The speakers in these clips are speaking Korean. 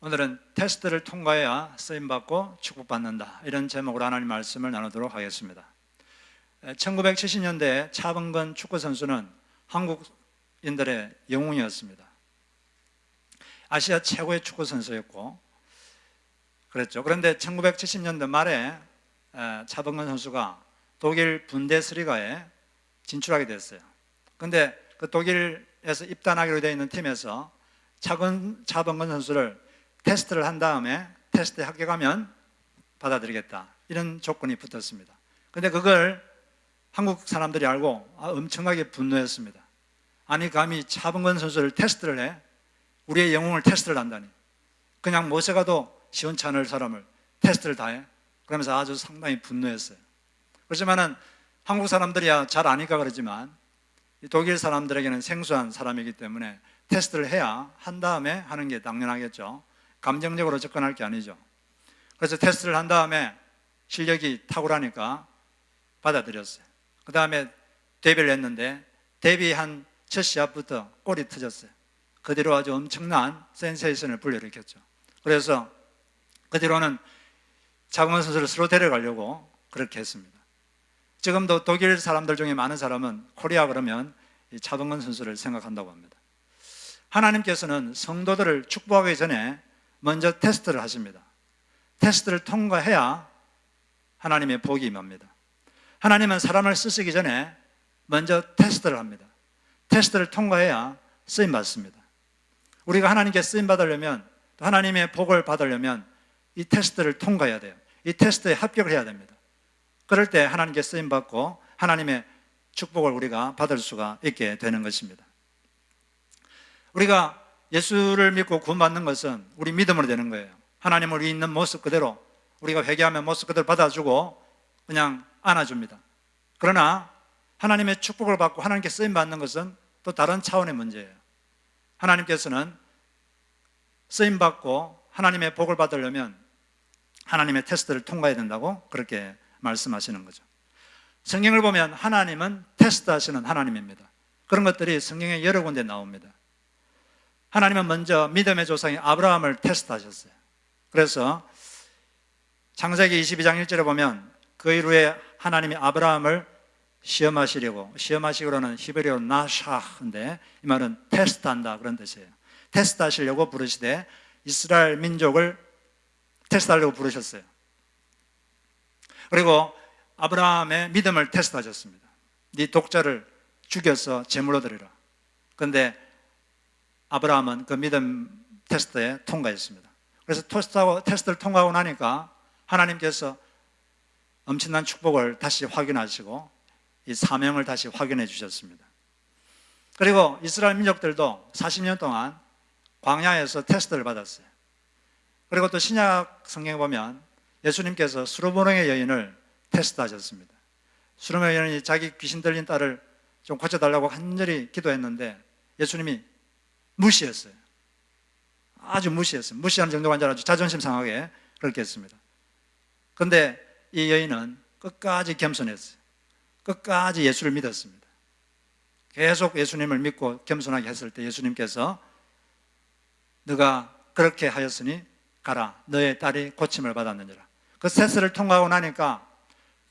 오늘은 테스트를 통과해야 쓰임받고 축복받는다, 이런 제목으로 하나님 말씀을 나누도록 하겠습니다. 1970년대에 차범근 축구선수는 한국인들의 영웅이었습니다. 아시아 최고의 축구선수였고 그랬죠. 그런데 1970년대 말에 차범근 선수가 독일 분데스리가에 진출하게 됐어요. 그런데 그 독일에서 입단하기로 되어 있는 팀에서 차범근 선수를 테스트를 한 다음에 테스트에 합격하면 받아들이겠다, 이런 조건이 붙었습니다. 그런데 그걸 한국 사람들이 알고 엄청나게 분노했습니다. 아니, 감히 차범근 선수를 테스트를 해? 우리의 영웅을 테스트를 한다니. 그냥 못에 가도 시원찮을 사람을 테스트를 다 해? 그러면서 아주 상당히 분노했어요. 그렇지만은 한국 사람들이야 잘 아니까 그러지만 독일 사람들에게는 생소한 사람이기 때문에 테스트를 해야 한 다음에 하는 게 당연하겠죠. 감정적으로 접근할 게 아니죠. 그래서 테스트를 한 다음에 실력이 탁월하니까 받아들였어요. 그 다음에 데뷔를 했는데 데뷔한 첫 시합부터 골이 터졌어요. 그 뒤로 아주 엄청난 센세이션을 불러일으켰죠. 그래서 그 뒤로는 차범근 선수를 서로 데려가려고 그렇게 했습니다. 지금도 독일 사람들 중에 많은 사람은 코리아 그러면 이 차범근 선수를 생각한다고 합니다. 하나님께서는 성도들을 축복하기 전에 먼저 테스트를 하십니다. 테스트를 통과해야 하나님의 복이 임합니다. 하나님은 사람을 쓰시기 전에 먼저 테스트를 합니다. 테스트를 통과해야 쓰임 받습니다. 우리가 하나님께 쓰임 받으려면, 또 하나님의 복을 받으려면 이 테스트를 통과해야 돼요. 이 테스트에 합격을 해야 됩니다. 그럴 때 하나님께 쓰임 받고 하나님의 축복을 우리가 받을 수가 있게 되는 것입니다. 우리가 예수를 믿고 구원받는 것은 우리 믿음으로 되는 거예요. 하나님을 우리 있는 모습 그대로, 우리가 회개하면 모습 그대로 받아주고 그냥 안아줍니다. 그러나 하나님의 축복을 받고 하나님께 쓰임받는 것은 또 다른 차원의 문제예요. 하나님께서는 쓰임받고 하나님의 복을 받으려면 하나님의 테스트를 통과해야 된다고 그렇게 말씀하시는 거죠. 성경을 보면 하나님은 테스트하시는 하나님입니다. 그런 것들이 성경에 여러 군데 나옵니다. 하나님은 먼저 믿음의 조상인 아브라함을 테스트하셨어요. 그래서 창세기 22장 1절에 보면 그 이후에 하나님이 아브라함을 시험하시기로는 히브리어로 나샤인데 이 말은 테스트한다, 그런 뜻이에요. 테스트하시려고 부르시되 이스라엘 민족을 테스트하려고 부르셨어요. 그리고 아브라함의 믿음을 테스트하셨습니다. 네 독자를 죽여서 제물로 드리라. 그런데 아브라함은 그 믿음 테스트에 통과했습니다. 그래서 테스트를 통과하고 나니까 하나님께서 엄청난 축복을 다시 확인하시고 이 사명을 다시 확인해 주셨습니다. 그리고 이스라엘 민족들도 40년 동안 광야에서 테스트를 받았어요. 그리고 또 신약 성경에 보면 예수님께서 수르보롱의 여인을 테스트하셨습니다. 수르보롱의 여인이 자기 귀신 들린 딸을 좀 고쳐달라고 간절히 기도했는데 예수님이 무시했어요. 아주 무시했어요. 무시하는 정도가 아니라 아주 자존심 상하게 그렇게 했습니다. 그런데 이 여인은 끝까지 겸손했어요. 끝까지 예수를 믿었습니다. 계속 예수님을 믿고 겸손하게 했을 때 예수님께서 너가 그렇게 하였으니 가라, 너의 딸이 고침을 받았느니라. 그 테스트를 통과하고 나니까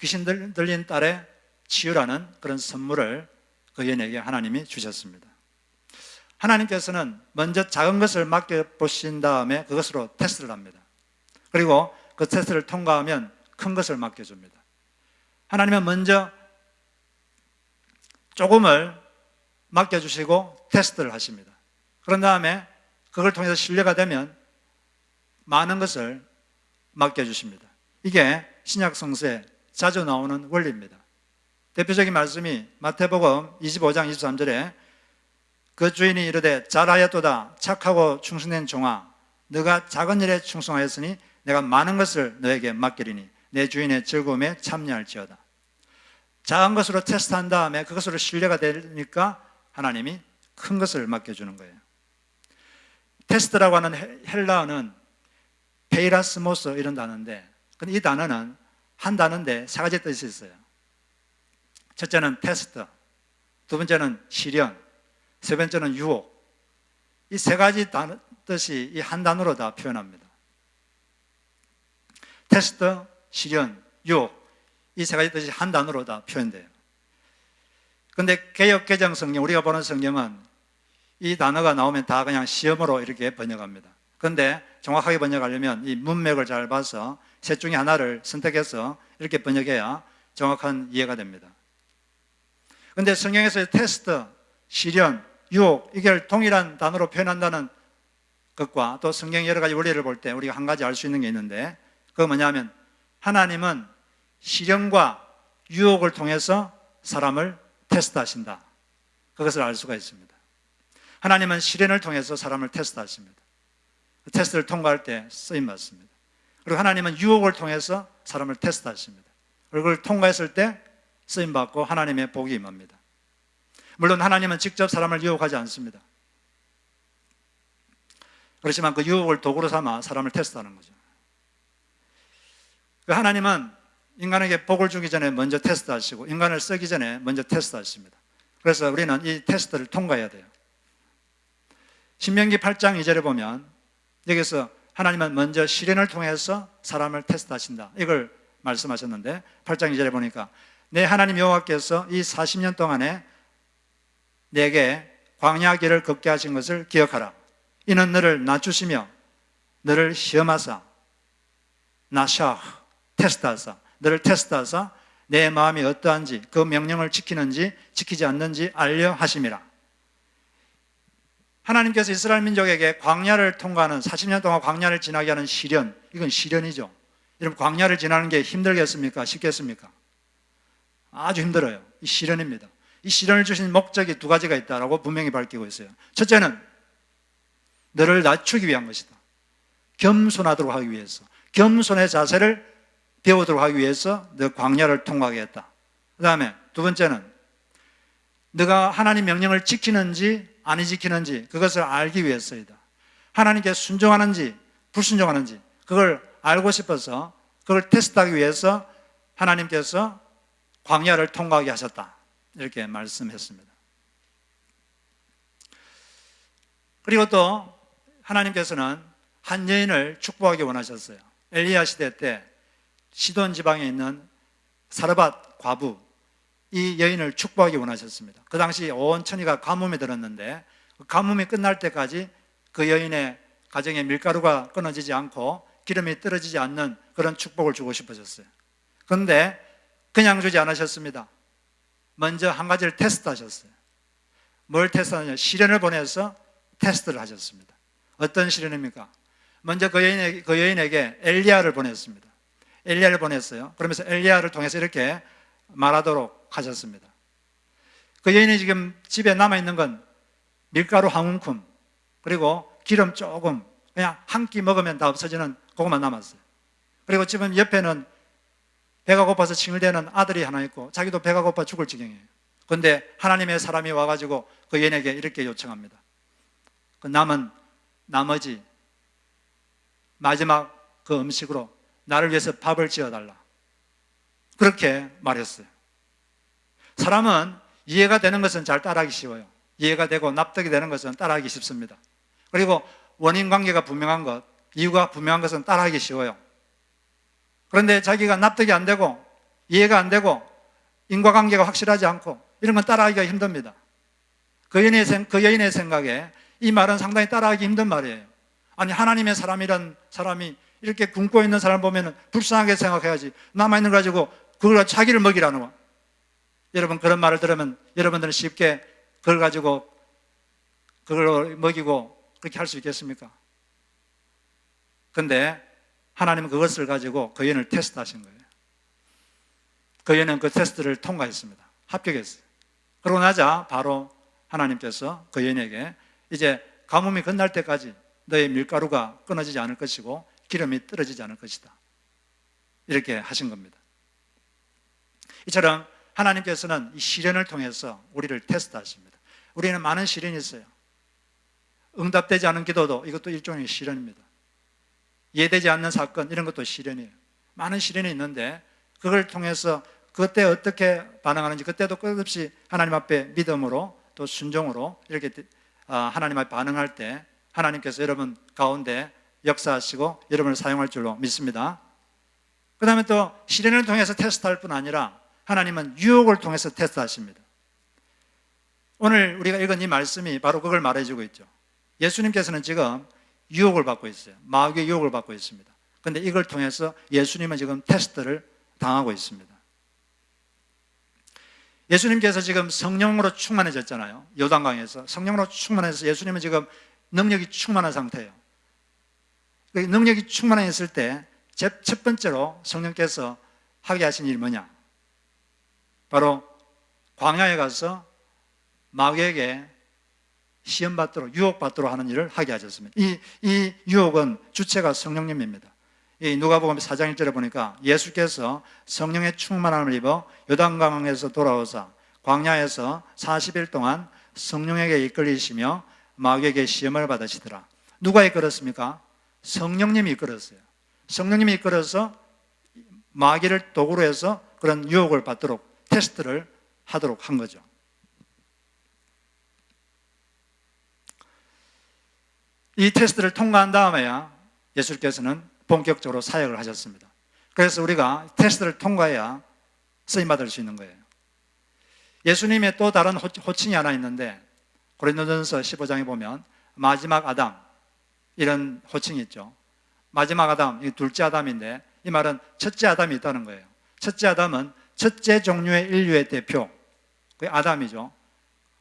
귀신 들린 딸의 치유라는 그런 선물을 그 여인에게 하나님이 주셨습니다. 하나님께서는 먼저 작은 것을 맡겨보신 다음에 그것으로 테스트를 합니다. 그리고 그 테스트를 통과하면 큰 것을 맡겨줍니다. 하나님은 먼저 조금을 맡겨주시고 테스트를 하십니다. 그런 다음에 그걸 통해서 신뢰가 되면 많은 것을 맡겨주십니다. 이게 신약 성서에 자주 나오는 원리입니다. 대표적인 말씀이 마태복음 25장 23절에 그 주인이 이르되 잘하였도다 착하고 충성된 종아, 너가 작은 일에 충성하였으니 내가 많은 것을 너에게 맡기리니 내 주인의 즐거움에 참여할지어다. 작은 것으로 테스트한 다음에 그것으로 신뢰가 되니까 하나님이 큰 것을 맡겨주는 거예요. 테스트라고 하는 헬라어는 페이라스모스 이런 단어인데, 이 단어는 한 단어인데 세 가지 뜻이 있어요. 첫째는 테스트, 두 번째는 시련, 세 번째는 유혹. 이 세 가지 뜻이 이 한 단어로 다 표현합니다. 테스트, 시련, 유혹, 이 세 가지 뜻이 한 단어로 다 표현돼요. 근데 개역 개정 성경, 우리가 보는 성경은 이 단어가 나오면 다 그냥 시험으로 이렇게 번역합니다. 그런데 정확하게 번역하려면 이 문맥을 잘 봐서 셋 중에 하나를 선택해서 이렇게 번역해야 정확한 이해가 됩니다. 그런데 성경에서 테스트, 시련, 유혹, 이걸 동일한 단어로 표현한다는 것과 또 성경의 여러 가지 원리를 볼 때 우리가 한 가지 알 수 있는 게 있는데, 그건 뭐냐면 하나님은 시련과 유혹을 통해서 사람을 테스트하신다. 그것을 알 수가 있습니다. 하나님은 시련을 통해서 사람을 테스트하십니다. 그 테스트를 통과할 때 쓰임받습니다. 그리고 하나님은 유혹을 통해서 사람을 테스트하십니다. 그리고 그걸 통과했을 때 쓰임받고 하나님의 복이 임합니다. 물론 하나님은 직접 사람을 유혹하지 않습니다. 그렇지만 그 유혹을 도구로 삼아 사람을 테스트하는 거죠. 그 하나님은 인간에게 복을 주기 전에 먼저 테스트하시고 인간을 쓰기 전에 먼저 테스트하십니다. 그래서 우리는 이 테스트를 통과해야 돼요. 신명기 8장 2절에 보면 여기서 하나님은 먼저 시련을 통해서 사람을 테스트하신다, 이걸 말씀하셨는데 8장 2절에 보니까 내 하나님 여호와께서 이 40년 동안에 내게 광야 길을 걷게 하신 것을 기억하라. 이는 너를 낮추시며 너를 시험하사 나샤 테스트하사 너를 테스트하사 내 마음이 어떠한지 그 명령을 지키는지 지키지 않는지 알려 하심이라. 하나님께서 이스라엘 민족에게 광야를 통과하는 40년 동안 광야를 지나게 하는 시련, 이건 시련이죠. 여러분, 광야를 지나는 게 힘들겠습니까? 쉽겠습니까? 아주 힘들어요. 이 시련입니다. 이 시련을 주신 목적이 두 가지가 있다라고 분명히 밝히고 있어요. 첫째는 너를 낮추기 위한 것이다. 겸손하도록 하기 위해서, 겸손의 자세를 배우도록 하기 위해서 너 광야를 통과하게 했다. 그 다음에 두 번째는 너가 하나님 명령을 지키는지 안 지키는지 그것을 알기 위해서이다. 하나님께 순종하는지 불순종하는지 그걸 알고 싶어서 그걸 테스트하기 위해서 하나님께서 광야를 통과하게 하셨다, 이렇게 말씀했습니다. 그리고 또 하나님께서는 한 여인을 축복하기 원하셨어요. 엘리야 시대 때 시돈 지방에 있는 사르밧 과부, 이 여인을 축복하기 원하셨습니다. 그 당시 온 천지가 가뭄에 들었는데 가뭄이 끝날 때까지 그 여인의 가정에 밀가루가 끊어지지 않고 기름이 떨어지지 않는 그런 축복을 주고 싶으셨어요. 그런데 그냥 주지 않으셨습니다. 먼저 한 가지를 테스트하셨어요. 뭘 테스트하냐? 시련을 보내서 테스트를 하셨습니다. 어떤 시련입니까? 먼저 그 여인에게 엘리야를 보냈습니다. 엘리야를 보냈어요. 그러면서 엘리야를 통해서 이렇게 말하도록 하셨습니다. 그 여인이 지금 집에 남아있는 건 밀가루 한 움큼 그리고 기름 조금, 그냥 한 끼 먹으면 다 없어지는 그것만 남았어요. 그리고 지금 옆에는 배가 고파서 칭얼대는 아들이 하나 있고 자기도 배가 고파 죽을 지경이에요. 그런데 하나님의 사람이 와가지고 그 여인에게 이렇게 요청합니다. 그 남은 나머지 마지막 그 음식으로 나를 위해서 밥을 지어달라, 그렇게 말했어요. 사람은 이해가 되는 것은 잘 따라하기 쉬워요. 이해가 되고 납득이 되는 것은 따라하기 쉽습니다. 그리고 원인 관계가 분명한 것, 이유가 분명한 것은 따라하기 쉬워요. 그런데 자기가 납득이 안 되고 이해가 안 되고 인과관계가 확실하지 않고 이런 건 따라하기가 힘듭니다. 그 여인의 생각에 이 말은 상당히 따라하기 힘든 말이에요. 아니, 하나님의 사람이란 사람이 이렇게 굶고 있는 사람 보면 불쌍하게 생각해야지, 남아있는 거 가지고 그걸 자기를 먹이라는 거. 여러분, 그런 말을 들으면 여러분들은 쉽게 그걸 가지고 그걸 먹이고 그렇게 할 수 있겠습니까? 그런데 하나님은 그것을 가지고 그 여인을 테스트하신 거예요. 그 여인은 그 테스트를 통과했습니다. 합격했어요. 그러고 나자 바로 하나님께서 그 여인에게 이제 가뭄이 끝날 때까지 너의 밀가루가 끊어지지 않을 것이고 기름이 떨어지지 않을 것이다, 이렇게 하신 겁니다. 이처럼 하나님께서는 이 시련을 통해서 우리를 테스트하십니다. 우리는 많은 시련이 있어요. 응답되지 않은 기도도 이것도 일종의 시련입니다. 이해되지 않는 사건, 이런 것도 시련이에요. 많은 시련이 있는데 그걸 통해서 그때 어떻게 반응하는지, 그때도 끝없이 하나님 앞에 믿음으로 또 순종으로 이렇게 하나님 앞에 반응할 때 하나님께서 여러분 가운데 역사하시고 여러분을 사용할 줄로 믿습니다. 그 다음에 또 시련을 통해서 테스트할 뿐 아니라 하나님은 유혹을 통해서 테스트하십니다. 오늘 우리가 읽은 이 말씀이 바로 그걸 말해주고 있죠. 예수님께서는 지금 유혹을 받고 있어요. 마귀의 유혹을 받고 있습니다. 그런데 이걸 통해서 예수님은 지금 테스트를 당하고 있습니다. 예수님께서 지금 성령으로 충만해졌잖아요. 요단강에서 성령으로 충만해서 예수님은 지금 능력이 충만한 상태예요. 능력이 충만했을 때 첫 번째로 성령께서 하게 하신 일이 뭐냐? 바로 광야에 가서 마귀에게 시험받도록 유혹받도록 하는 일을 하게 하셨습니다. 이 유혹은 주체가 성령님입니다. 이 누가복음 4장 1절에 보니까 예수께서 성령의 충만함을 입어 요단강에서 돌아오사 광야에서 40일 동안 성령에게 이끌리시며 마귀에게 시험을 받으시더라. 누가 이끌었습니까? 성령님이 이끌었어요. 성령님이 이끌어서 마귀를 도구로 해서 그런 유혹을 받도록 테스트를 하도록 한 거죠. 이 테스트를 통과한 다음에야 예수께서는 본격적으로 사역을 하셨습니다. 그래서 우리가 테스트를 통과해야 쓰임받을 수 있는 거예요. 예수님의 또 다른 호칭이 하나 있는데 고린도전서 15장에 보면 마지막 아담 이런 호칭이 있죠. 마지막 아담, 이 둘째 아담인데 이 말은 첫째 아담이 있다는 거예요. 첫째 아담은 첫째 종류의 인류의 대표, 그게 아담이죠.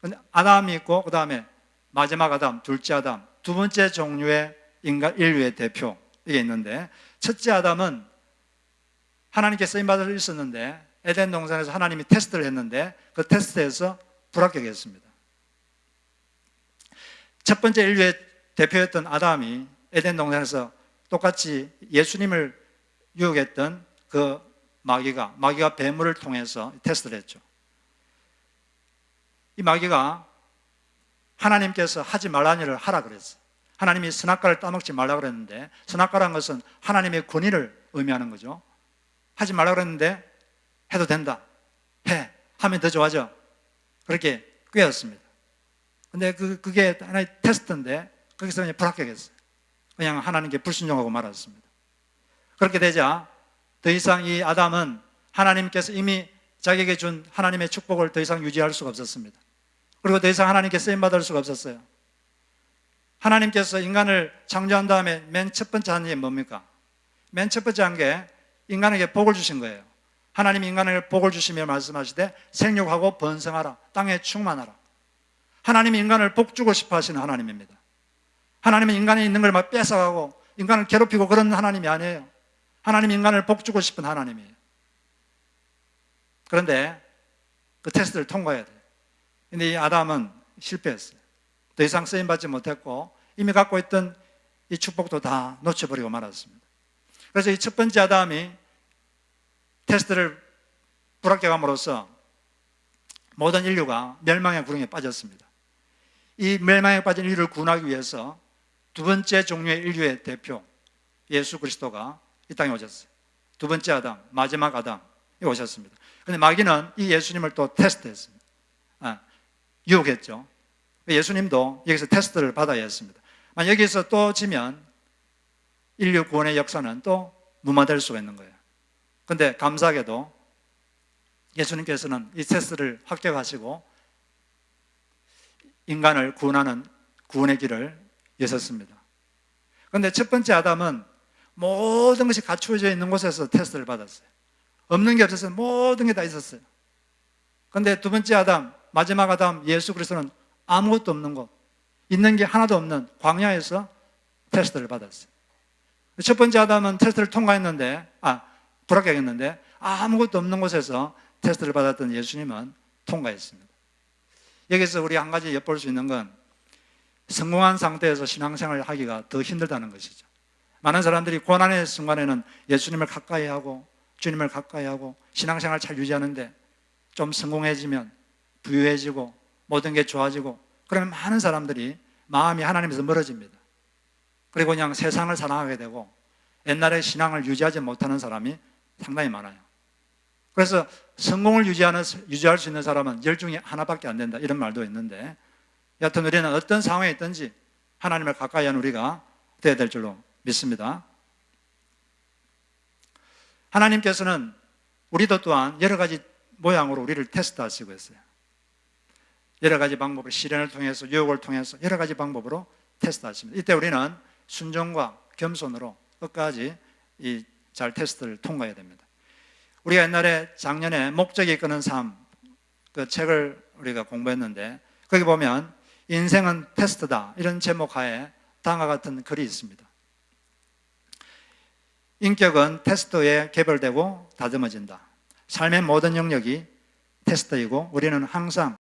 근데 아담이 있고 그 다음에 마지막 아담, 둘째 아담, 두 번째 종류의 인류의 대표 이게 있는데 첫째 아담은 하나님께 쓰임받을 수 있었는데 에덴 동산에서 하나님이 테스트를 했는데 그 테스트에서 불합격했습니다. 첫 번째 인류의 대표였던 아담이 에덴 동산에서 똑같이 예수님을 유혹했던 그 마귀가 뱀을 통해서 테스트를 했죠. 이 마귀가 하나님께서 하지 말라는 일을 하라 그랬어요. 하나님이 선악과를 따먹지 말라고 그랬는데 선악과라는 것은 하나님의 권위를 의미하는 거죠. 하지 말라고 그랬는데 해도 된다. 해. 하면 더 좋아져. 그렇게 꾀었습니다. 근데 그게 하나의 테스트인데 거기서 그냥 불합격했어요. 그냥 하나님께 불순종하고 말았습니다. 그렇게 되자 더 이상 이 아담은 하나님께서 이미 자기에게 준 하나님의 축복을 더 이상 유지할 수가 없었습니다. 그리고 더 이상 하나님께 쓰임받을 수가 없었어요. 하나님께서 인간을 창조한 다음에 맨 첫 번째 한 일이 뭡니까? 맨 첫 번째 한 게 인간에게 복을 주신 거예요. 하나님이 인간에게 복을 주시며 말씀하시되 생육하고 번성하라. 땅에 충만하라. 하나님이 인간을 복 주고 싶어 하시는 하나님입니다. 하나님은 인간이 있는 걸 막 뺏어가고 인간을 괴롭히고 그런 하나님이 아니에요. 하나님이 인간을 복 주고 싶은 하나님이에요. 그런데 그 테스트를 통과해야 돼요. 근데 이 아담은 실패했어요. 더 이상 쓰임받지 못했고 이미 갖고 있던 이 축복도 다 놓쳐버리고 말았습니다. 그래서 이 첫 번째 아담이 테스트를 불합격함으로써 모든 인류가 멸망의 구렁이에 빠졌습니다. 이 멸망에 빠진 인류를 구원하기 위해서 두 번째 종류의 인류의 대표 예수 그리스도가 이 땅에 오셨어요. 두 번째 아담, 마지막 아담이 오셨습니다. 그런데 마귀는 이 예수님을 또 테스트했습니다. 유혹했죠. 예수님도 여기서 테스트를 받아야 했습니다. 여기서 또 지면 인류 구원의 역사는 또 무마될 수가 있는 거예요. 그런데 감사하게도 예수님께서는 이 테스트를 합격하시고 인간을 구원하는 구원의 길을 여셨습니다. 그런데 첫 번째 아담은 모든 것이 갖추어져 있는 곳에서 테스트를 받았어요. 없는 게 없었어요. 모든 게 다 있었어요. 그런데 두 번째 아담, 마지막 아담 예수 그리스도는 아무것도 없는 곳, 있는 게 하나도 없는 광야에서 테스트를 받았어요. 첫 번째 아담은 테스트를 통과했는데 불합격했는데 아무것도 없는 곳에서 테스트를 받았던 예수님은 통과했습니다. 여기서 우리 한 가지 엿볼 수 있는 건 성공한 상태에서 신앙생활을 하기가 더 힘들다는 것이죠. 많은 사람들이 고난의 순간에는 예수님을 가까이 하고 주님을 가까이 하고 신앙생활을 잘 유지하는데 좀 성공해지면 부유해지고 모든 게 좋아지고 그러면 많은 사람들이 마음이 하나님에서 멀어집니다. 그리고 그냥 세상을 사랑하게 되고 옛날의 신앙을 유지하지 못하는 사람이 상당히 많아요. 그래서 성공을 유지할 수 있는 사람은 열 중에 하나밖에 안 된다 이런 말도 있는데 여하튼 우리는 어떤 상황에 있든지 하나님을 가까이 하는 우리가 되어야 될 줄로 믿습니다. 하나님께서는 우리도 또한 여러 가지 모양으로 우리를 테스트하시고 있어요. 여러 가지 방법으로 시련을 통해서, 유혹을 통해서 여러 가지 방법으로 테스트하십니다. 이때 우리는 순종과 겸손으로 끝까지 이 잘 테스트를 통과해야 됩니다. 우리가 옛날에 작년에 목적이 이끄는 삶, 그 책을 우리가 공부했는데 거기 보면 인생은 테스트다 이런 제목 하에 다음과 같은 글이 있습니다. 인격은 테스트에 개발되고 다듬어진다. 삶의 모든 영역이 테스트이고 우리는 항상